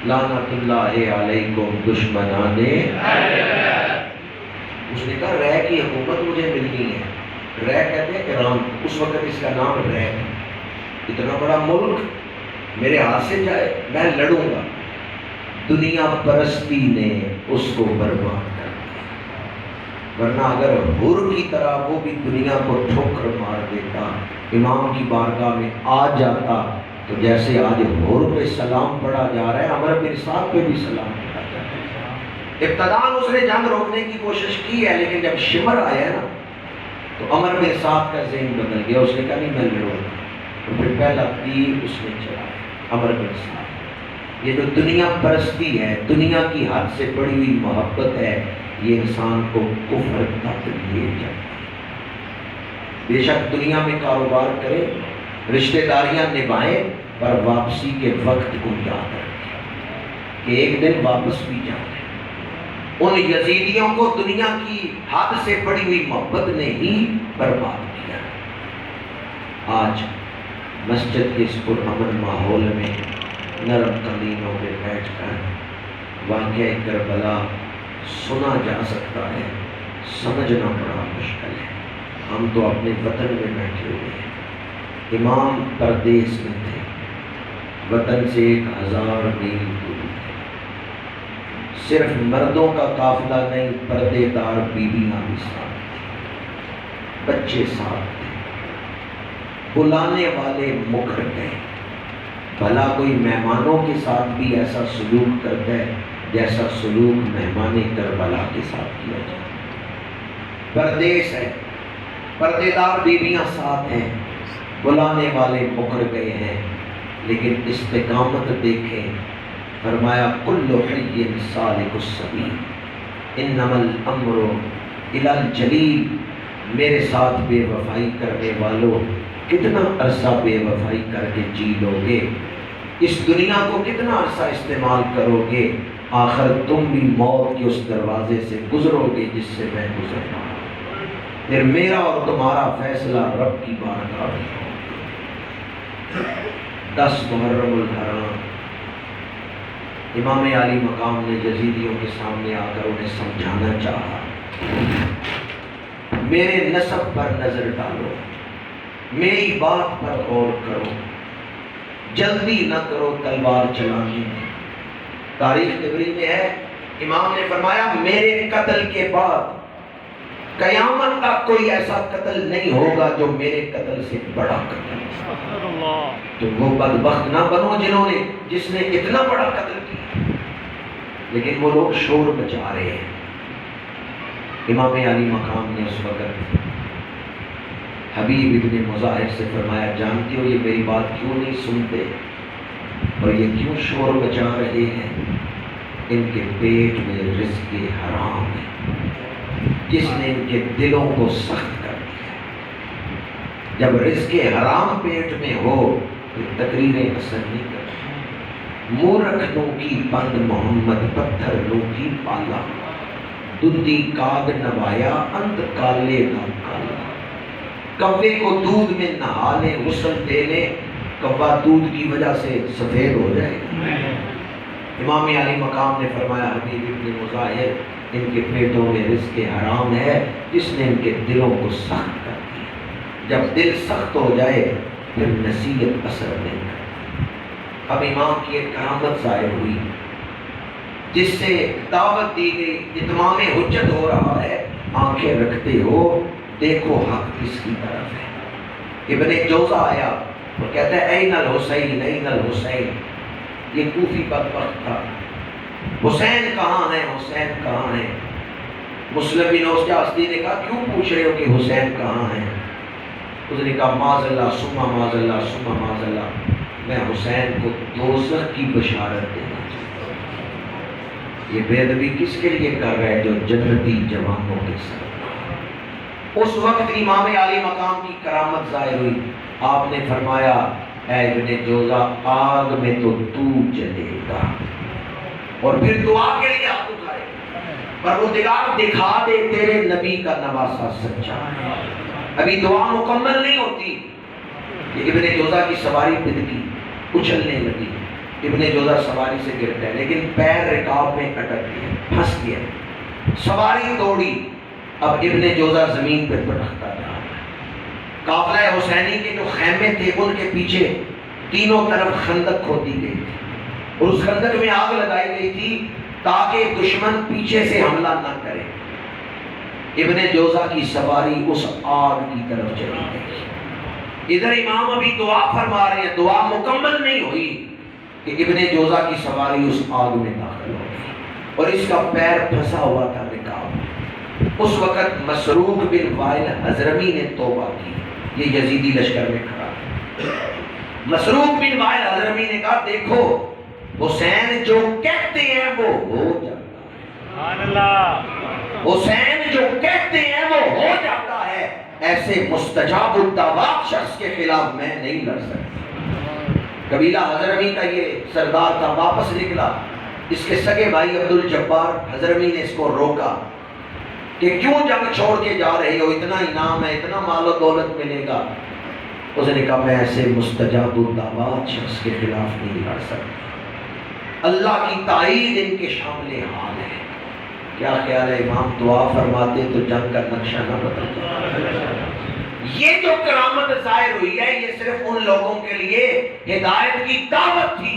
لعنت اللہ علیکم دشمنانے۔ اس نے کہا رے کی حکومت مجھے ملنی ہے۔ رے کہتے ہیں ایران، اس وقت اس کا نام رے ہے۔ اتنا بڑا ملک میرے ہاتھ سے جائے، میں لڑوں گا۔ دنیا پرستی نے اس کو برباد کر دیا، ورنہ اگر حر کی طرح وہ بھی دنیا کو ٹھوکر مار دیتا، امام کی بارگاہ میں آ جاتا، تو جیسے آج حر پہ سلام پڑھا جا رہا ہے، عمر بن سعد پہ بھی سلام پڑھا جا رہا ہے۔ ابتداءً اس نے جنگ روکنے کی کوشش کی ہے، لیکن جب شمر آیا نا تو عمر بن سعد کا ذہن بدل گیا۔ اس نے کہا نہیں میں لڑوں گا، تو پھر پہلا تیر اس نے چلایا عمر بن سعد۔ یہ جو دنیا پرستی ہے، دنیا کی حد سے بڑی ہوئی محبت ہے، یہ انسان کو کفر تک لے جاتی ہے۔ بے شک دنیا میں کاروبار کرے، رشتہ داریاں نبھائیں، پر واپسی کے وقت کو یاد رکھیں کہ ایک دن واپس بھی جانا ہے۔ ان یزیدیوں کو دنیا کی حد سے بڑی ہوئی محبت نے ہی برباد کیا۔ آج مسجد کے اس پرامن ماحول میں نرم قدیموں پہ بیٹھ کر واقعہ کربلا سنا جا سکتا ہے، سمجھنا بڑا مشکل ہے۔ ہم تو اپنے وطن میں بیٹھے ہوئے ہیں، امام پردیس میں تھے، وطن سے 1000 میل دور تھے۔ صرف مردوں کا قافلہ نہیں، پردے دار بیویاں بھی ساتھ تھے، بچے ساتھ تھے، بلانے والے مکر گئے۔ بھلا کوئی مہمانوں کے ساتھ بھی ایسا سلوک کرتا ہے جیسا سلوک مہمان کربلا کے ساتھ کیا جائے؟ پردیس ہے، پردے دار بیویاں ساتھ ہیں، بلانے والے مکر گئے ہیں، لیکن استقامت دیکھیں۔ فرمایا کل حی سالک السبیل انما الامر الی الجلیل۔ میرے ساتھ بے وفائی کرنے والوں، کتنا عرصہ بے وفائی کر کے جی لو گے؟ اس دنیا کو کتنا عرصہ استعمال کرو گے؟ آخر تم بھی موت کے اس دروازے سے گزرو گے جس سے میں گزر رہا ہوں۔ پھر میرا اور تمہارا فیصلہ رب کی بارگاہ میں ہوگا۔ 10 محرم الحرام امام علی مقام نے یزیدیوں کے سامنے آ کر انہیں سمجھانا چاہا، میرے نسب پر نظر ڈالو، میری بات پر غور کرو، جلدی نہ کرو تلوار چلانے میں۔ تاریخ طبری میں ہے، امام نے فرمایا میرے قتل کے بعد قیامت تک کوئی ایسا قتل نہیں ہوگا جو میرے قتل سے بڑا قتل ہے۔ تو وہ بدبخت نہ بنو جس نے اتنا بڑا قتل کیا، لیکن وہ لوگ شور مچا رہے ہیں۔ امام علی مقام نے اس وقت حبیب ابن مظاہر سے فرمایا جانتے ہو یہ میری بات کیوں نہیں سنتے اور یہ کیوں شور مچا رہے ہیں؟ ان کے پیٹ میں رزق حرام ہے جس نے ان کے دلوں کو سخت کر دیا۔ جب رزق حرام پیٹ میں ہو پھر تقریریں اثر نہیں کرتی۔ مورکھنوں کی بند محمد پتھر لو کی پالا، دودھی کاغ نوایا انت کالے نہ کالا۔ کوے کو دودھ میں نہا لے غسل دے لے، کوا دودھ کی وجہ سے سفید ہو جائے گا۔ امام علی مقام نے فرمایا حبیب ابن مظاہر ان کے پیٹوں میں رزق حرام ہے جس نے ان کے دلوں کو سخت کر دیا۔ جب دل سخت ہو جائے پھر نصیحت اثر نہیں کرتی۔ اب امام کی ایک کرامت ظاہر ہوئی جس سے دعوت دی گئی، اتمام حجت ہو رہا ہے، آنکھیں رکھتے ہو دیکھو حق کس کی طرف ہے۔ ابن جوزہ آیا اور کہتا ہے این الحسین این الحسین، یہ کوفی بدبخت تھا، حسین کہاں ہے حسین کہاں ہے؟ مسلم بن اوسطی نے کہا کیوں پوچھ رہے ہو کہ حسین کہاں ہے؟ اس نے کہا معاذ اللہ ثم معاذ اللہ ثم معاذ اللہ، میں حسین کو دوزخ کی بشارت دینا چاہتا ہوں۔ یہ بے ادبی کس کے لیے کر رہا ہے؟ جو جنتی جوانوں کے ساتھ۔ اس وقت امام علی مقام کی کرامت ظاہر ہوئی۔ آپ نے فرمایا اے ابن جوزہ آگ میں تو جلے گا، اور پھر دعا کے لیے ہاتھ اٹھائے، پروردگار دکھا دے تیرے نبی کا نواسہ سچا ہے۔ ابھی دعا مکمل نہیں ہوتی کہ ابن جوزہ کی سواری بدکی اچھلنے لگی، ابن جوزہ سواری سے گرتا ہے لیکن پیر رکاب میں اٹک گیا، پھنس گیا، سواری توڑی، اب ابن جوزہ زمین پہ پٹکتا جا رہا ہے۔ قافلہ حسینی کے جو خیمے تھے ان کے پیچھے تینوں طرف خندق کھودی گئی تھی اور اس خندق میں آگ لگائی گئی تھی تاکہ دشمن پیچھے سے حملہ نہ کرے۔ ابن جوزہ کی سواری اس آگ کی طرف چلی گئی۔ ادھر امام ابھی دعا فرما رہے ہیں، دعا مکمل نہیں ہوئی کہ ابن جوزہ کی سواری اس آگ میں داخل ہو گئی اور اس کا پیر پھنسا ہوا تھا رکاب۔ اس وقت مسروق بن وائل حضرمی نے توبہ کی، یہ یزیدی لشکر میں کھڑا ہے۔ مسروق بن وائل حضرمی نے کہا دیکھو حسین جو کہتے ہیں وہ ہو جاتا ہے، سبحان اللہ، حسین جو کہتے ہیں وہ ہو جاتا ہے، ایسے مستجاب الدعوات شخص کے خلاف میں نہیں لڑ سکتا۔ قبیلہ حضرمی کا یہ سردار تھا، واپس نکلا، اس کے سگے بھائی عبدالجبار حضرمی نے اس کو روکا کہ کیوں جنگ چھوڑ کے جا رہے ہو، اتنا انعام ہے، اتنا مال و دولت ملے گا۔ اس نے کہا میں ایسے مستجاب الدعوات شخص کے خلاف نہیں لڑ سکتا، اللہ کی تائید ان کے شامل حال ہے۔ کیا خیال ہے امام دعا فرماتے تو جنگ کا نقشہ نہ بدلتا؟ یہ جو کرامت ظاہر ہوئی ہے یہ صرف ان لوگوں کے لیے ہدایت کی دعوت تھی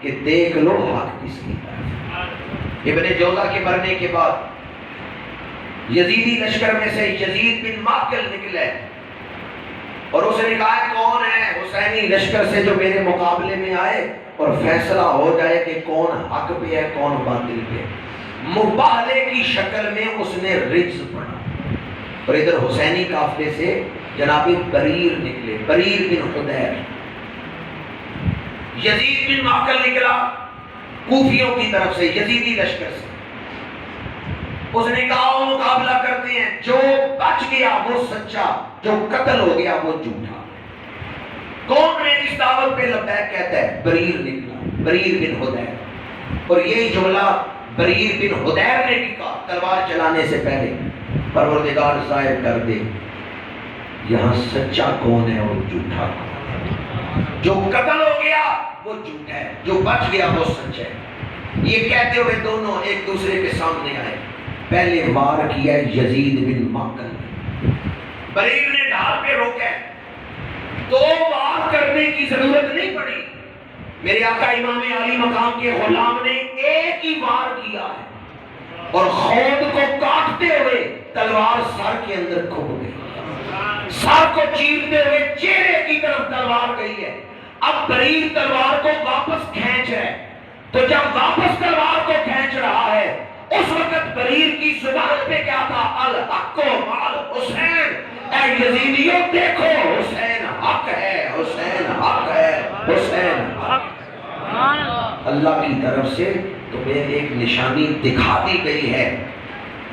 کہ دیکھ لو حق کس کی طرف۔ ابن جوزہ کے مرنے کے بعد یزیدی لشکر میں سے یزید بن معقل نکلے اور اس نے کہا کون ہے حسینی لشکر سے جو میرے مقابلے میں آئے اور فیصلہ ہو جائے کہ کون حق پہ ہے کون باطل پہ۔ مباہلے کی شکل میں اس نے رجز پڑھا اور ادھر حسینی قافلے سے جناب بریر نکلے، بریر بن خدیر۔ یزید بن معقل نکلا کوفیوں کی طرف سے، یزیدی لشکر سے۔ اس نے کہا وہ مقابلہ کرتے ہیں، جو بچ گیا وہ سچا، جو قتل ہو گیا وہ جھوٹا۔ کون میری اس دعوت پہ لبیک کہتا ہے؟ بریر نکلا، بریر بن حدیر۔ اور یہی جملہ بریر بن حدیر نے بھی کہا تلوار چلانے سے پہلے، پروردگار ظاہر کر دے یہاں سچا کون ہے اور جھوٹا کون ہے، جو قتل ہو گیا وہ جھوٹا ہے، جو بچ گیا وہ سچ ہے۔ یہ کہتے ہوئے دونوں ایک دوسرے کے سامنے آئے۔ پہلے وار کیا یزید بن معقل نے، بریر نے ڈھال پہ روکا، دو وار کرنے کی ضرورت نہیں پڑی۔ میرے آقا امام عالی مقام کے غلام نے ایک ہی وار کیا ہے اور خود کو کاٹتے ہوئے تلوار سر کے اندر کھپ گئی، سر کو چیرتے ہوئے چہرے کی طرف تلوار گئی ہے۔ اب بریر تلوار کو واپس کھینچ ہے، تو جب واپس تلوار کو کھینچ رہا ہے اس وقت بریر کی زبان پہ کیا تھا؟ الحق مال حسین، اے یزیدیوں دیکھو حسین حق ہے، حسین حق ہے، حسین حق۔ اللہ کی طرف سے تمہیں ایک نشانی دکھا دی گئی ہے۔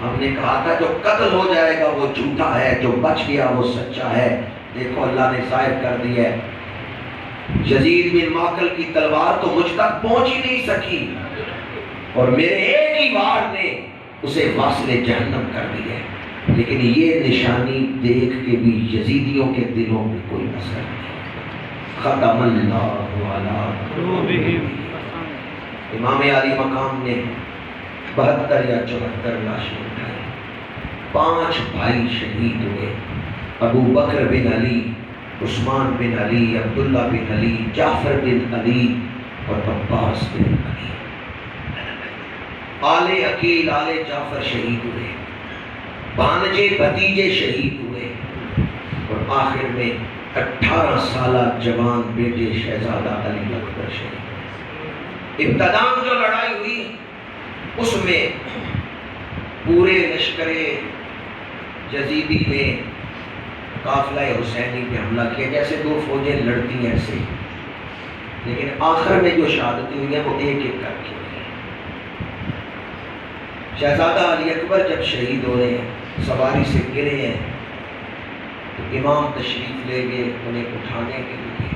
ہم نے کہا تھا جو قتل ہو جائے گا وہ جھوٹا ہے، جو بچ گیا وہ سچا ہے۔ دیکھو اللہ نے ظاہر کر دی ہے۔ یزید بن معقل کی تلوار تو مجھ تک پہنچ ہی نہیں سکی اور میرے ایک ہی وار نے اسے واصل جہنم کر دی ہے، لیکن یہ نشانی دیکھ کے بھی یزیدیوں کے دلوں میں کوئی اثر نہیں۔ ختم اللہ علی قلوبہم۔ امام عالی مقام نے 72 یا 74 لاشیں اٹھائی، 5 بھائی شہید ہوئے، ابو بکر بن علی، عثمان بن علی، عبداللہ بن علی، جعفر بن علی اور عباس بن علی۔ آل عقیل آل جعفر شہید ہوئے، بھانجے بھتیجے شہید ہوئے اور آخر میں 18 سالہ جوان بیٹے شہزادہ علی اکبر شہید ہوئے۔ ابتدا جو لڑائی ہوئی اس میں پورے لشکر یزیدی نے قافلہ حسینی پہ حملہ کیا، جیسے دو فوجیں لڑتی ہیں ایسے، لیکن آخر میں جو شہادتیں ہوئی ہیں وہ ایک ایک کر کے ہوئی ہیں۔ شہزادہ علی اکبر جب شہید ہو رہے ہیں، سواری سے گرے ہیں، تو امام تشریف لے گئے انہیں اٹھانے کے لیے۔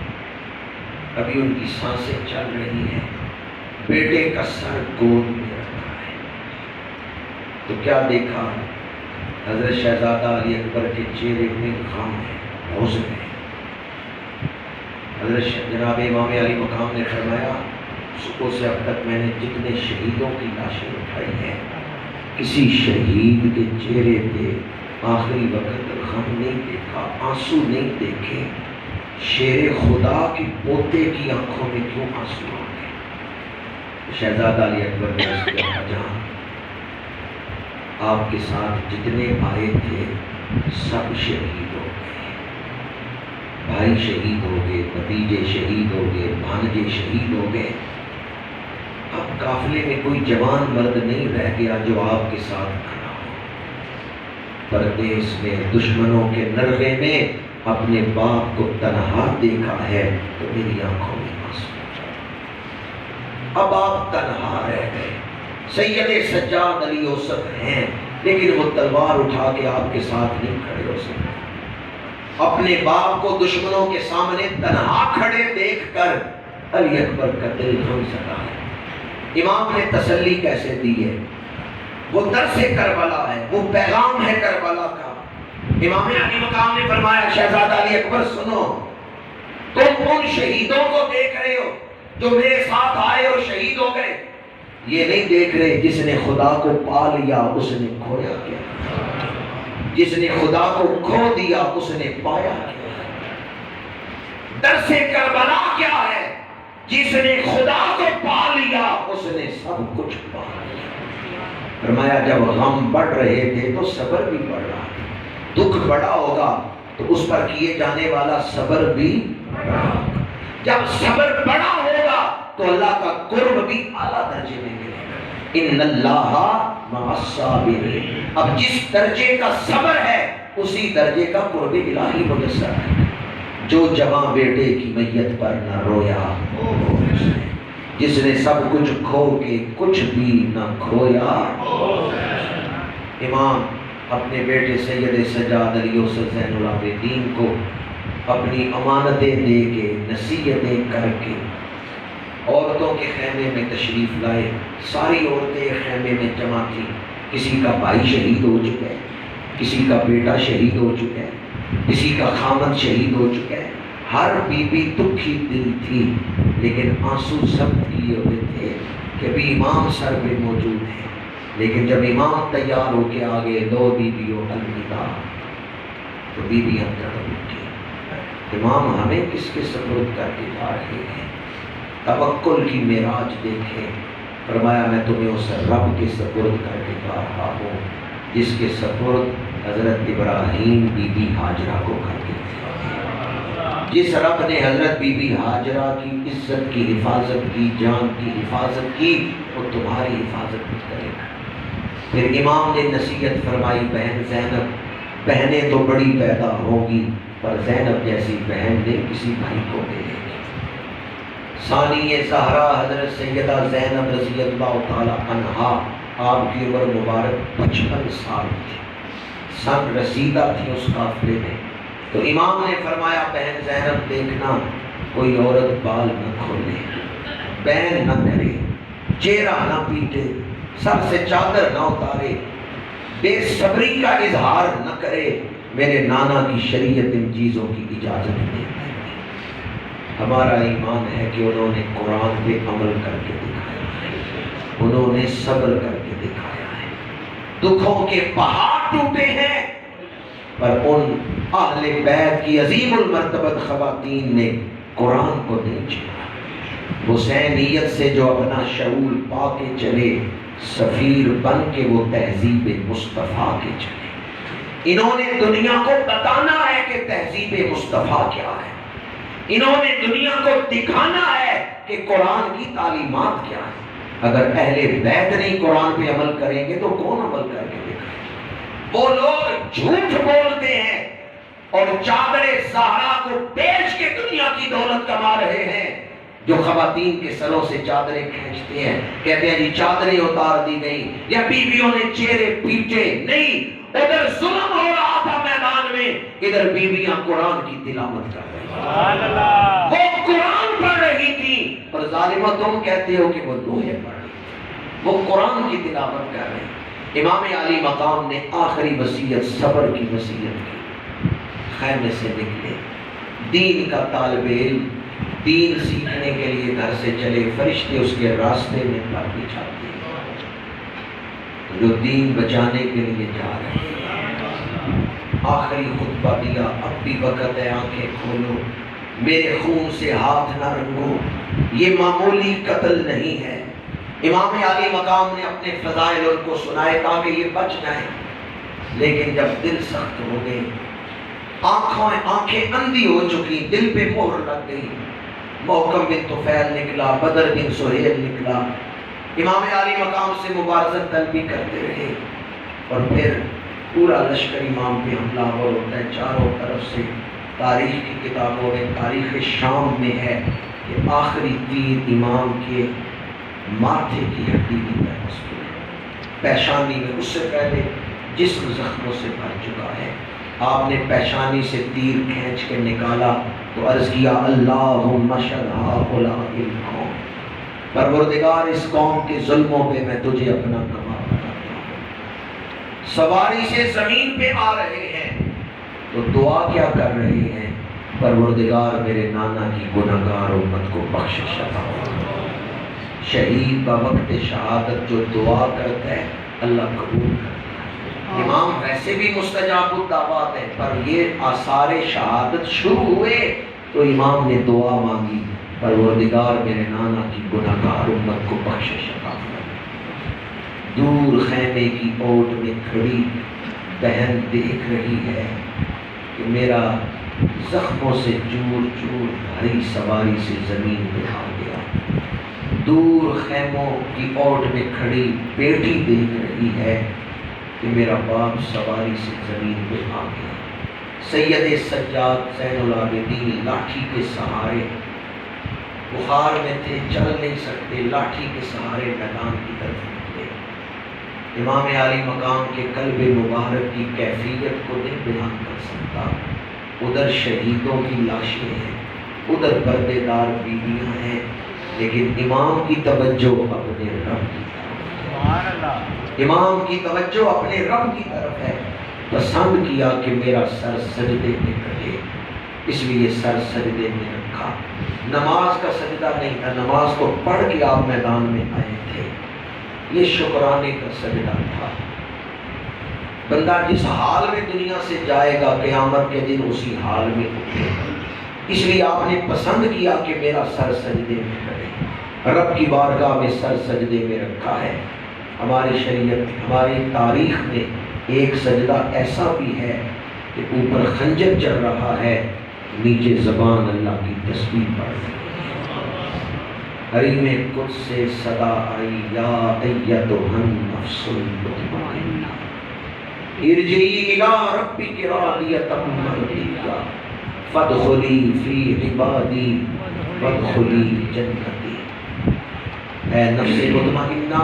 ابھی ان کی سانسیں چل رہی ہیں، بیٹے کا سر گود میں رکھا ہے، تو کیا دیکھا؟ حضرت شہزادہ علی اکبر کے چہرے میں غم ہے، حزن ہے۔ حضرت جناب امام علی مقام نے فرمایا صبح سے اب تک میں نے جتنے شہیدوں کی لاشیں اٹھائی ہیں، کسی شہید کے چہرے پہ آخری وقت غم نہیں دیکھا، آنسو نہیں دیکھے۔ شیر خدا کی پوتے کی آنکھوں میں کیوں آنسو آ گئے؟ شہزادہ علی اکبر نے اس کے جہاں آپ کے ساتھ جتنے آئے تھے سب شہید ہو گئے، بھائی شہید ہو گئے، بھتیجے شہید ہو گئے، بھانجے شہید ہو گئے۔ اب قافلے میں کوئی جوان مرد نہیں رہ گیا جو آپ کے ساتھ کھڑا ہو۔ پردیس میں دشمنوں کے نرغے میں اپنے باپ کو تنہا دیکھا ہے تو میری آنکھوں میں آنسو۔ اب آپ تنہا رہ گئے، سید سجاد علی یوسف ہیں لیکن وہ تلوار اٹھا کے آپ کے ساتھ نہیں کھڑے ہو سکتے۔ اپنے باپ کو دشمنوں کے سامنے تنہا کھڑے دیکھ کر علی اکبر کا دل گھم سکا ہے۔ امام نے تسلی کیسے دی ہے؟ وہ درس کربلا ہے، وہ پیغام ہے کربلا کا۔ امام علی مقام نے فرمایا شہزادہ علی اکبر سنو، تم ان شہیدوں کو دیکھ رہے ہو جو میرے ساتھ آئے اور شہید ہو گئے، یہ نہیں دیکھ رہے جس نے خدا کو پا لیا اس نے کھویا کیا، جس نے خدا کو کھو دیا اس نے پایا کیا۔ درس کربلا کیا ہے؟ جس نے خدا کو پا لیا اس نے سب کچھ پا لیا۔ فرمایا جب غم بڑھ رہے تھے تو صبر بھی بڑھ رہا تھا، دکھ بڑا ہوگا تو اس پر کیے جانے والا صبر بھی بڑا ہوگا، جب صبر بڑا ہوگا تو اللہ کا قرب بھی اعلیٰ درجے میں ملے گا۔ ان اللہ مع الصابرین، اب جس درجے کا صبر ہے اسی درجے کا قرب الہی میسر ہے۔ جو جوان بیٹے کی میت پر نہ رویا، جس نے سب کچھ کھو کے کچھ بھی نہ کھویا۔ امام اپنے بیٹے سید سجاد علی یوسف زین العابدین کو اپنی امانتیں دے کے، نصیحتیں کر کے عورتوں کے خیمے میں تشریف لائے۔ ساری عورتیں خیمے میں جمع تھیں، کسی کا بھائی شہید ہو چکا ہے، کسی کا بیٹا شہید ہو چکا ہے، کسی کا خامد شہید ہو چکا ہے۔ ہر بیوی دکھی دل تھی لیکن آنسو سب کیے ہوئے تھے کہ ابھی امام سر پہ موجود ہیں۔ لیکن جب امام تیار ہو کے آگے دو بیویوں الوداع، تو بیویاں تڑپ اٹھی، امام ہمیں کس کے سپرد کر کے جا رہے ہیں؟ توکل کی معراج دیکھیں۔ فرمایا میں تمہیں اس رب کے سپرد کر کے جا رہا ہوں جس کے سپرد حضرت ابراہیم بی بی ہاجرہ کو کر کے تھے۔ جس رب نے حضرت بی بی ہاجرہ کی عزت کی حفاظت کی، جان کی حفاظت کی، وہ تمہاری حفاظت بھی کرے گا۔ پھر امام نے نصیحت فرمائی، بہن زینب، بہنیں تو بڑی پیدا ہوگی پر زینب جیسی بہن نے کسی بھائی کو ملے گی۔ ثانی زہرا حضرت سیدہ زینب رضی اللہ تعالی عنہا، آپ کی عمر مبارک 55 سال تھی، سن رسیدہ تھی اس قافلے میں۔ تو امام نے فرمایا بہن زینب دیکھنا کوئی عورت بال نہ کھولے، بین نہ کرے، چہرہ نہ پیٹے، سر سے چادر نہ اتارے، بے صبری کا اظہار نہ کرے، میرے نانا کی شریعت ان چیزوں کی اجازت نہیں ہے۔ ہمارا ایمان ہے کہ انہوں نے قرآن پہ عمل کر کے دکھایا ہے، انہوں نے صبر کر کے دکھایا ہے۔ دکھوں کے پہاڑ ٹوٹے ہیں پر ان اہل بیت کی عظیم المرتبت خواتین نے قرآن کو نہیں چھوڑا۔ حسینیت سے جو اپنا شعور پا کے چلے، سفیر بن کے وہ تہذیب مصطفیٰ کے چلے۔ انہوں نے دنیا کو بتانا ہے کہ تہذیب مصطفیٰ کیا ہے، انہوں نے دنیا کو دکھانا ہے کہ قرآن کی تعلیمات کیا ہے۔ اگر اہل بیت نہیں قرآن پہ عمل کریں گے تو کون عمل کر کے دکھائے؟ وہ لوگ جھوٹ بولتے ہیں اور چادر زہرا کو بیچ کے دنیا کی دولت کما رہے ہیں، جو خواتین کے سروں سے چادریں کھینچتے ہیں، کہتے ہیں جی چادریں اتار دی گئی یا بیویوں نے چہرے پیٹے نہیں، ادھر ظلم ہو رہا تھا میدان میں، ادھر بیویاں قرآن کی تلاوت کر رہی تھیں، وہ قرآن پڑھ رہی تھی، اور ظالمہ تم کہتے ہو کہ وہ دوہے پڑھ رہی تھی، وہ قرآن کی تلاوت کر رہے ہیں۔ امام علی مقام نے آخری وصیت صبر کی وصیت کی۔ خیمے سے نکلے، دین کا طالب علم دین سیکھنے کے لیے گھر سے چلے، فرشتے اس کے راستے میں پر بچھاتے ہیں، جو دین بچانے کے لیے جا رہے ہیں۔ آخری خطبہ دیا، اب بھی وقت ہے، آنکھیں کھولو، میرے خون سے ہاتھ نہ رنگو، یہ معمولی قتل نہیں ہے۔ امام عالی مقام نے اپنے فضائل ان کو سنائے تاکہ یہ بچ جائیں، لیکن جب دل سخت ہو گئے، آنکھیں اندھی ہو چکی، دل پہ مہر لگ گئی، محکم بن طفیل نکلا، بدر بن سہیل نکلا، امام عالی مقام سے مبارزت طلبی کرتے رہے، اور پھر پورا لشکر امام پہ حملہ ہوتا ہے چاروں طرف سے۔ تاریخ کی کتابوں میں، تاریخ شام میں ہے کہ آخری تیر امام کے ماتھے کی ہڈی میں مسئول ہے، پیشانی میں، اس سے پہلے جسم زخموں سے بھر چکا ہے۔ آپ نے پیشانی سے تیر کھینچ کے نکالا تو عرض کیا، اللہم اشہد ہؤلاء القوم، پروردگار اس قوم کے ظلموں پہ میں تجھے اپنا گواہ بناتا ہوں۔ سواری سے زمین پہ آ رہے ہیں تو دعا کیا کر رہے ہیں، پروردگار میرے نانا کی گناہگار امت کو بخشش عطا فرما۔ شہید بوقت شہادت جو دعا کرتا ہے اللہ قبول کرتا ہے۔ امام ویسے بھی مستجاب الدعوات ہے، پر یہ آثار شہادت شروع ہوئے تو امام نے دعا مانگی، پروردگار میرے نانا کی گناہگار امت کو بخشش عطا فرما۔ دور خیمے کی اوٹ میں کھڑی بہن دیکھ رہی ہے کہ میرا زخموں سے چور چور بھری سواری سے زمین پہ آ گیا۔ دور خیموں کی اوٹ میں کھڑی بیٹی دیکھ رہی ہے کہ میرا باپ سواری سے زمین پہ آ گیا۔ سید سجاد زین العابدین لاٹھی کے سہارے، بخار میں تھے، چل نہیں سکتے، لاٹھی کے سہارے میدان کی طرف نکلے۔ امام عالی مقام کے قلب مبارک کی کیفیت کو نہیں بیان کر سکتا۔ ادھر شہیدوں کی لاشیں ہیں، ادھر پردے دار بیویاں ہیں، لیکن امام کی توجہ اپنے رب کی طرف ہے۔ امام کی توجہ اپنے رب کی طرف ہے۔ پسند کیا کہ میرا سر سجدے میں کرے، اس لیے سر سجدے میں رکھا۔ نماز کا سجدہ نہیں تھا، نماز کو پڑھ کے آپ میدان میں آئے تھے، یہ شکرانے کا سجدہ تھا۔ بندہ جس حال میں دنیا سے جائے گا قیامت کے دن اسی حال میں اٹھے گا، اس لیے آپ نے پسند کیا کہ میرا سر سجدے میں کرے۔ رب کی بارگاہ میں سر سجدے میں رکھا ہے۔ ہماری شریعت، ہماری تاریخ میں ایک سجدہ ایسا بھی ہے کہ اوپر خنجر چل رہا ہے، نیچے زبان اللہ کی تسبیح پڑھ رہی ہے۔ حریم قدس سے صدا آئی، یا ایتھا النفس المطمئنہ ارجعی الی ربک راضیۃ مرضیہ فادخلی فی عبادی وادخلی جنتی۔ اے نفس مطمئنہ،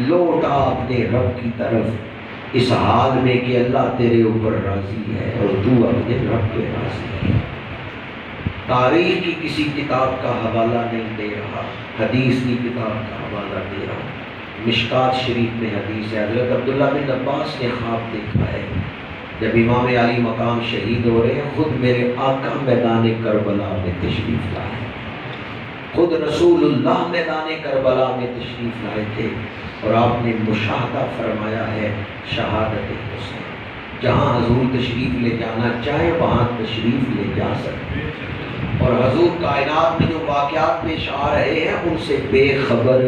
لوٹ آ اپنے رب کی طرف اس حال میں کہ اللہ تیرے اوپر راضی ہے اور تو اپنے رب پہ راضی ہے۔ تاریخ کی کسی کتاب کا حوالہ نہیں دے رہا، حدیث کی کتاب کا حوالہ دے رہا ہوں۔ مشکات شریف میں حدیث ہے، حضرت عبداللہ بن عباس نے خواب دیکھا ہے، جب امام عالی مقام شہید ہو رہے ہیں، خود میرے آقا میدان کربلا میں تشریف لائے، خود رسول اللہ میدان کربلا میں تشریف لائے تھے، اور آپ نے مشاہدہ فرمایا ہے شہادت حسین۔ جہاں حضور تشریف لے جانا چاہے وہاں تشریف لے جا سکتے، اور حضور کائنات میں جو واقعات پیش آ رہے ہیں ان سے بے خبر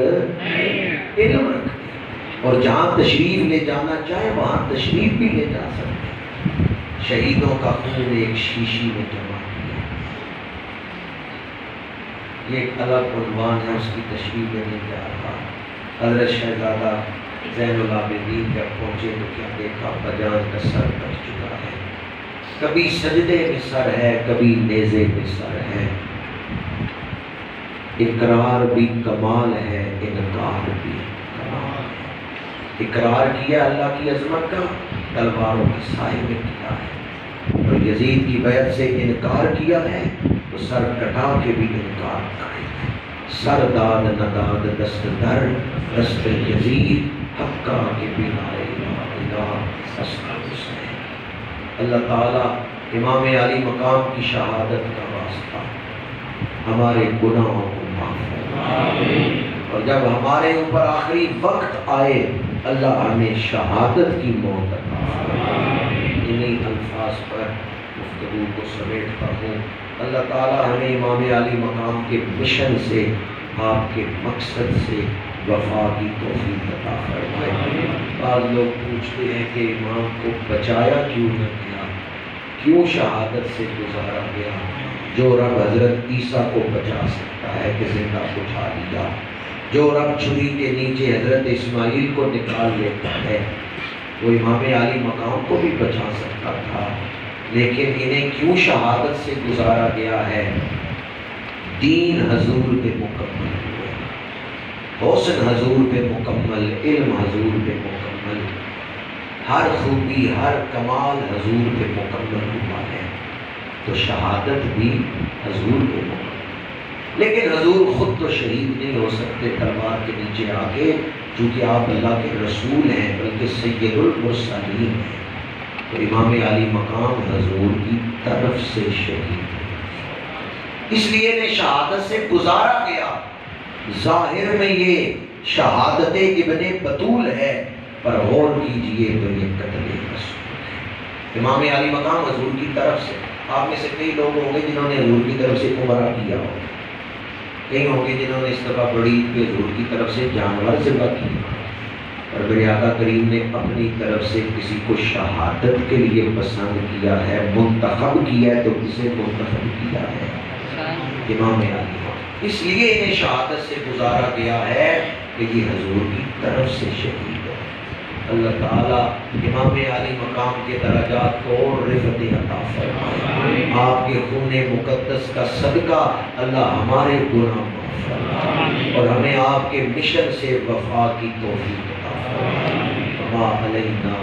علم رکھتے ہیں، اور جہاں تشریف لے جانا چاہے وہاں تشریف بھی لے جا سکتے ہیں۔ شہیدوں کا خون ایک شیشی میں جمع کیا، یہ ایک الگ عنوان ہے، اس کی تشریح میں نہیں جا رہا۔ حضرت شہزادہ زین العابدین جب پہنچے تو کیا دیکھا، بجان کا سر کٹ چکا ہے، کبھی سجدے میں سر ہے، کبھی نیزے میں سر ہے۔ اقرار بھی کمال ہے، انکار بھی کمال ہے۔ اقرار کیا اللہ کی عظمت کا، تلواروں کے سائے میں کیا ہے، اور یزید کی بیعت سے انکار کیا ہے تو سر کٹا کے بھی انکار کرے۔ سر داد نداد دست در دست یزید حقا کے بنا الہ اسقر حسین۔ اللہ تعالیٰ امام علی مقام کی شہادت کا واسطہ ہمارے گناہوں کو معاف فرما، اور جب ہمارے اوپر آخری وقت آئے اللہ ہمیں شہادت کی موت عطا فرما۔ انہی الفاظ پر گفتگو کو سمیٹتا ہوں۔ اللہ تعالیٰ ہمیں امام عالی مقام کے مشن سے، آپ کے مقصد سے وفا کی توفیق عطا فرمائے۔ بعض لوگ پوچھتے ہیں کہ امام کو بچایا کیوں نہ گیا، کیوں شہادت سے گزارا گیا؟ جو رب حضرت عیسیٰ کو بچا سکتا ہے کہ زندہ اٹھا لیا، جو رب چھری کے نیچے حضرت اسماعیل کو نکال لیتا ہے، وہ امام عالی مقام کو بھی بچا سکتا تھا، لیکن انہیں کیوں شہادت سے گزارا گیا ہے؟ دین حضور پہ مکمل ہوا، حسن حضور پہ مکمل، علم حضور پہ مکمل، ہر خوبی ہر کمال حضور پہ مکمل ہوا ہے، تو شہادت بھی حضور پہ مکمل۔ لیکن حضور خود تو شہید نہیں ہو سکتے تلوار کے نیچے آ کے، چونکہ آپ اللہ کے رسول ہیں بلکہ سید المرسلین ہیں، تو امام عالی مقام حضور کی طرف سے شہید ہے، اس لیے انہیں شہادت سے گزارا گیا۔ ظاہر میں یہ شہادت ابن بطول ہے، پر غور کیجئے تو یہ قتل رسول ہے۔ امام عالی مقام حضور کی طرف سے، آپ میں سے کئی لوگ ہوں گے جنہوں نے حضور کی طرف سے عمرہ کیا ہو، کئی ہوں گے جنہوں نے اس دفعہ بڑی کہ حضور کی طرف سے جانور ذبح کیا، اور میرے آقا کریم نے اپنی طرف سے کسی کو شہادت کے لیے پسند کیا ہے، منتخب کیا ہے، تو کسے منتخب کیا ہے؟ امام عالی۔ اس لیے انہیں شہادت سے گزارا گیا ہے کہ یہ حضور کی طرف سے شہید ہے۔ اللہ تعالیٰ امام عالی مقام کے درجات کو اور رفعت عطا فرمائے۔ آپ کے خون مقدس کا صدقہ اللہ ہمارے گناہ معاف فرمائے، اور ہمیں آپ کے مشن سے وفا کی توفیق عطا فرمائے۔ وما علینا